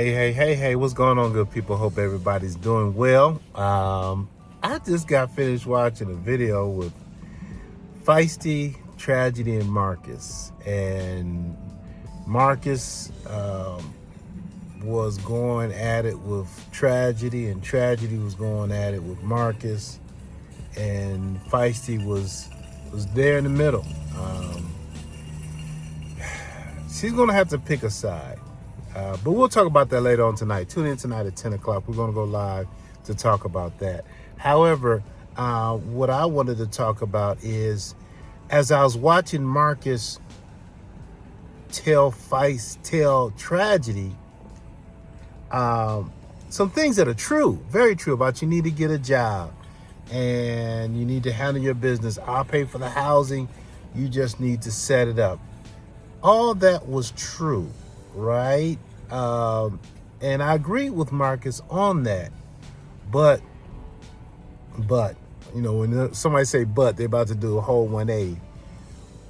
Hey, what's going on, good people? Hope everybody's doing well. I just got finished watching a video with Fiesty, Tragedy, and Marcus. And Marcus was going at it with Tragedy, and Tragedy was going at it with Marcus. And Fiesty was there in the middle. She's going to have to pick a side. But we'll talk about that later on tonight. Tune in tonight at 10 o'clock. We're going to go live to talk about that. However, what I wanted to talk about is, as I was watching Marcus tell Tragedy, some things that are true, very true, about you need to get a job and you need to handle your business. I'll pay for the housing. You just need to set it up. All that was true, right? And I agree with Marcus on that. But, when somebody say but, they're about to do a whole 180.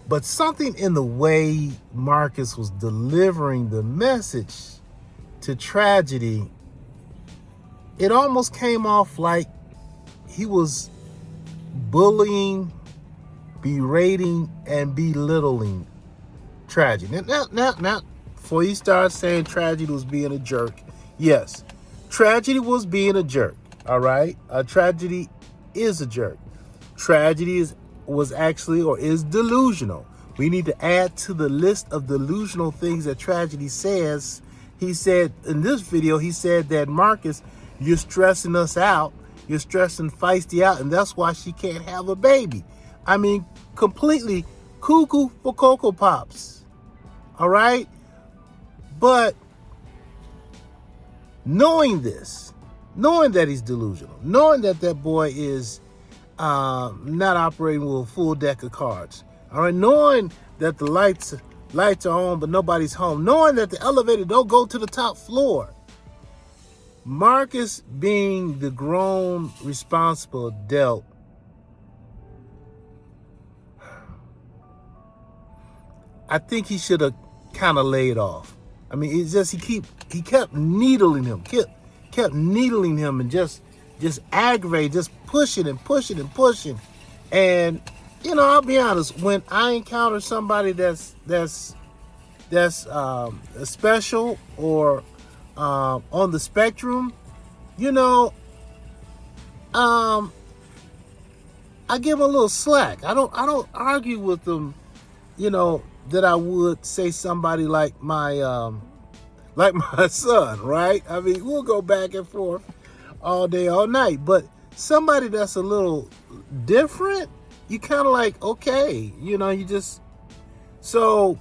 But something in the way Marcus was delivering the message to Tragedy, it almost came off like he was bullying, berating, and belittling Tragedy. Now, before you start saying Tragedy was being a jerk, yes, Tragedy was being a jerk, all right? Tragedy is a jerk. Tragedy is delusional. We need to add to the list of delusional things that Tragedy says. He said in this video, he said that, Marcus, you're stressing us out. You're stressing Fiesty out, and that's why she can't have a baby. I mean, completely cuckoo for Cocoa Pops. All right? But knowing this, knowing that he's delusional, knowing that that boy is not operating with a full deck of cards, all right, knowing that the lights are on but nobody's home, knowing that the elevator don't go to the top floor, Marcus, being the grown, responsible adult, I think he should have kind of laid off. I mean, it's just he kept needling him, kept needling him, and just aggravating, just pushing. And I'll be honest, when I encounter somebody that's special or on the spectrum, I give them a little slack. I don't argue with them, that I would say somebody like my son, right? I mean, we'll go back and forth all day, all night. But somebody that's a little different, you kind of like, okay, you just... So,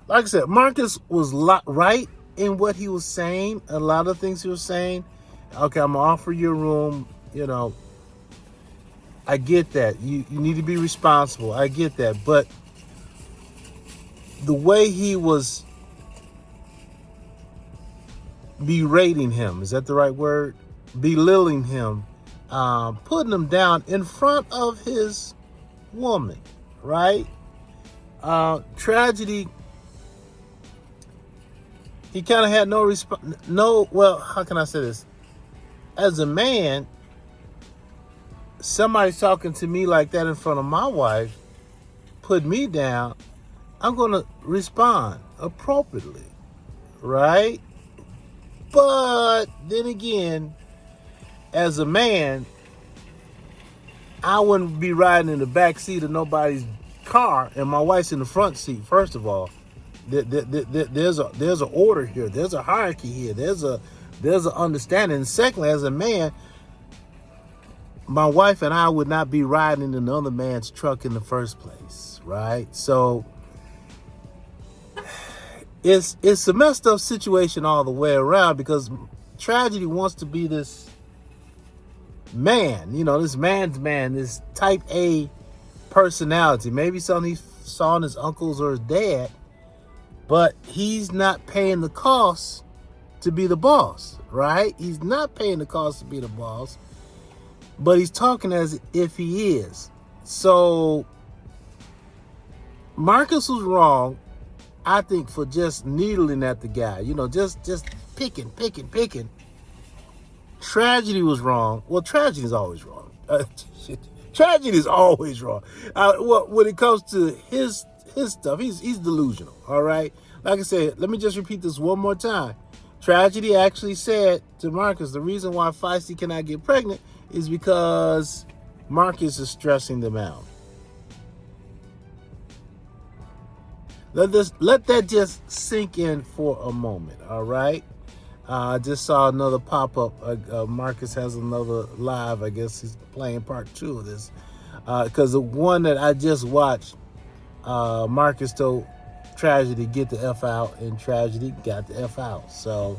like I said, Marcus was right in what he was saying. A lot of things he was saying. Okay, I'm going to offer you a room, I get that. You need to be responsible. I get that. But the way he was berating him, is that the right word? Belittling him, putting him down in front of his woman, right? Tragedy, he kind of had well, how can I say this? As a man, somebody's talking to me like that in front of my wife, put me down, I'm going to respond appropriately, right? But then again, as a man, I wouldn't be riding in the back seat of nobody's car and my wife's in the front seat. First of all, there's an order here. There's a hierarchy here. There's an understanding. And secondly, as a man, my wife and I would not be riding in another man's truck in the first place, right? So it's a messed up situation all the way around, because Tragedy wants to be this man, this man's man, this type A personality. Maybe something he saw in his uncles or his dad, but he's not paying the cost to be the boss, right? He's not paying the cost to be the boss, but he's talking as if he is. So Marcus was wrong I think for just needling at the guy, just picking. Tragedy was wrong. Well, tragedy is always wrong. Tragedy is always wrong. When it comes to his stuff, he's delusional. All right. Like I said, let me just repeat this one more time. Tragedy actually said to Marcus, the reason why Fiesty cannot get pregnant is because Marcus is stressing them out. Let that just sink in for a moment. All right. I just saw another pop-up. Marcus has another live. I guess he's playing part 2 of this. Because the one that I just watched, Marcus told Tragedy get the F out, and Tragedy got the F out. So,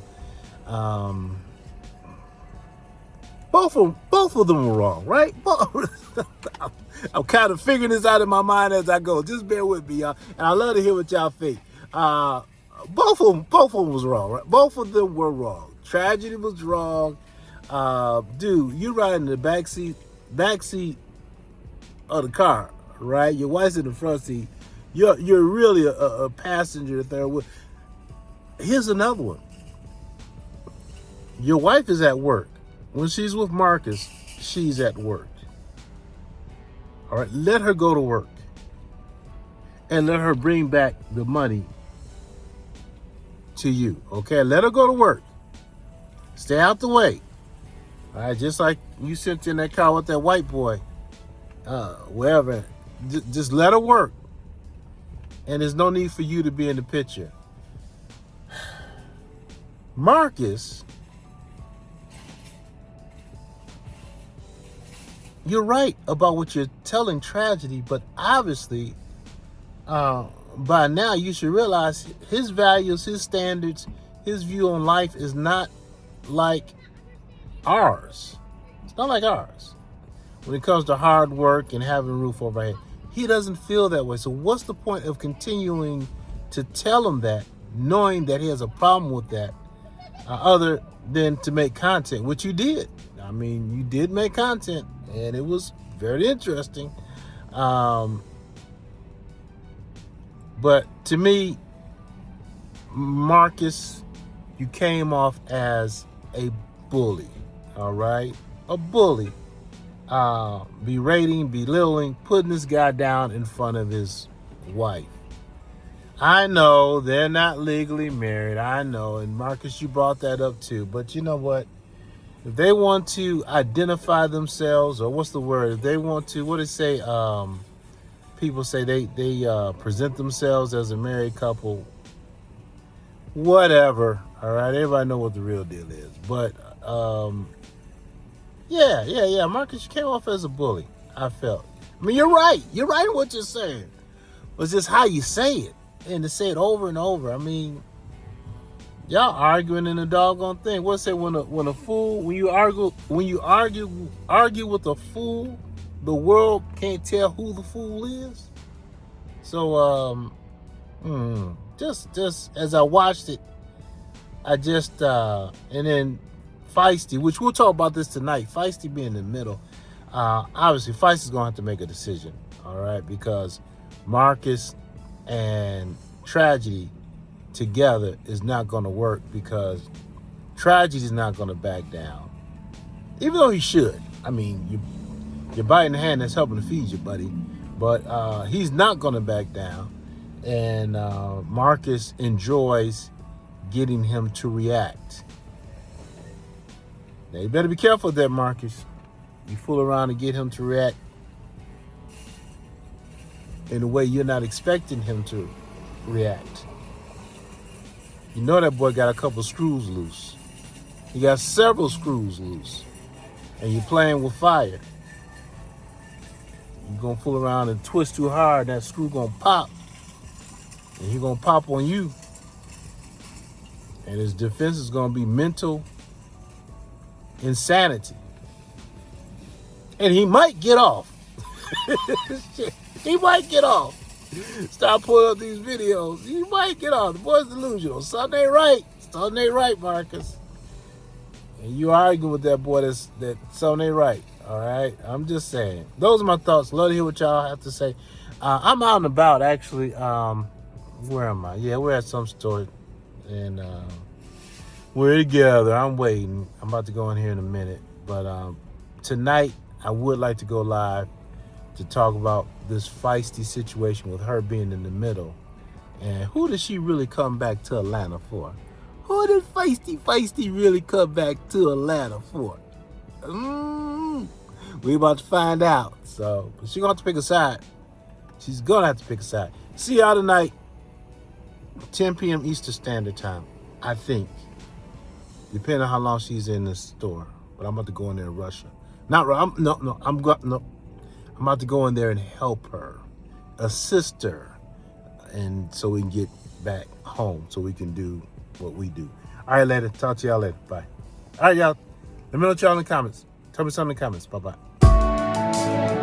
both of them were wrong, right? I'm kind of figuring this out in my mind as I go. Just bear with me, y'all. And I love to hear what y'all think. Both of them was wrong, right? Both of them were wrong. Tragedy was wrong. Dude, you riding in the back seat of the car, right? Your wife's in the front seat. You're really a passenger there. Here's another one. Your wife is at work. When she's with Marcus, she's at work. All right, let her go to work. And let her bring back the money to you, okay? Let her go to work. Stay out the way. All right, just like you sent in that car with that white boy, wherever. Just let her work. And there's no need for you to be in the picture. Marcus, you're right about what you're telling Tragedy, but obviously, by now you should realize his values, his standards, his view on life is not like ours. It's not like ours. When it comes to hard work and having a roof over our head, he doesn't feel that way. So what's the point of continuing to tell him that, knowing that he has a problem with that, other than to make content, which you did. I mean, you did make content, and it was very interesting. But to me, Marcus, you came off as a bully, all right? A bully. Berating, belittling, putting this guy down in front of his wife. I know they're not legally married. I know. And Marcus, you brought that up too. But you know what? If they want to identify themselves, or what's the word? If they want to, what do they say? People say they present themselves as a married couple. Whatever. All right. Everybody know what the real deal is. But yeah. Marcus, you came off as a bully, I felt. I mean, you're right. You're right in what you're saying. It's just how you say it. And to say it over and over. I mean, y'all arguing in a doggone thing. What's it when you argue with a fool, the world can't tell who the fool is? So just as I watched it, I just and then Fiesty, which we'll talk about this tonight. Fiesty being in the middle. Obviously, Fiesty's gonna have to make a decision, all right, because Marcus and Tragedy together is not going to work, because Tragedy is not going to back down, even though he should. I mean, you're biting the hand that's helping to feed you, buddy, but he's not going to back down, and Marcus enjoys getting him to react. Now, you better be careful of that, Marcus. You fool around and get him to react in a way you're not expecting him to react. You know that boy got a couple screws loose. He got several screws loose. And you're playing with fire. You're going to fool around and twist too hard, that screw going to pop. And he's going to pop on you. And his defense is going to be mental insanity. And he might get off. He might get off. Stop pulling up these videos. He might get off. The boy's delusional. Something ain't right. Something ain't right, Marcus. And you arguing with that boy that something ain't right. All right? I'm just saying. Those are my thoughts. Love to hear what y'all have to say. I'm out and about, actually. Where am I? Yeah, we're at some store, and we're together. I'm waiting. I'm about to go in here in a minute. But tonight, I would like to go live to talk about this Fiesty situation with her being in the middle. And who did she really come back to Atlanta for? Who did Fiesty really come back to Atlanta for? We about to find out. So, but she's going to have to pick a side. She's going to have to pick a side. See y'all tonight, 10 p.m. Eastern Standard Time, I think. Depending on how long she's in the store. But I'm about to go in there and rush her. I'm about to go in there and help her, assist her, and so we can get back home, so we can do what we do. All right, later. Talk to y'all later. Bye. All right, y'all. Let me know what y'all in the comments. Tell me something in the comments. Bye-bye.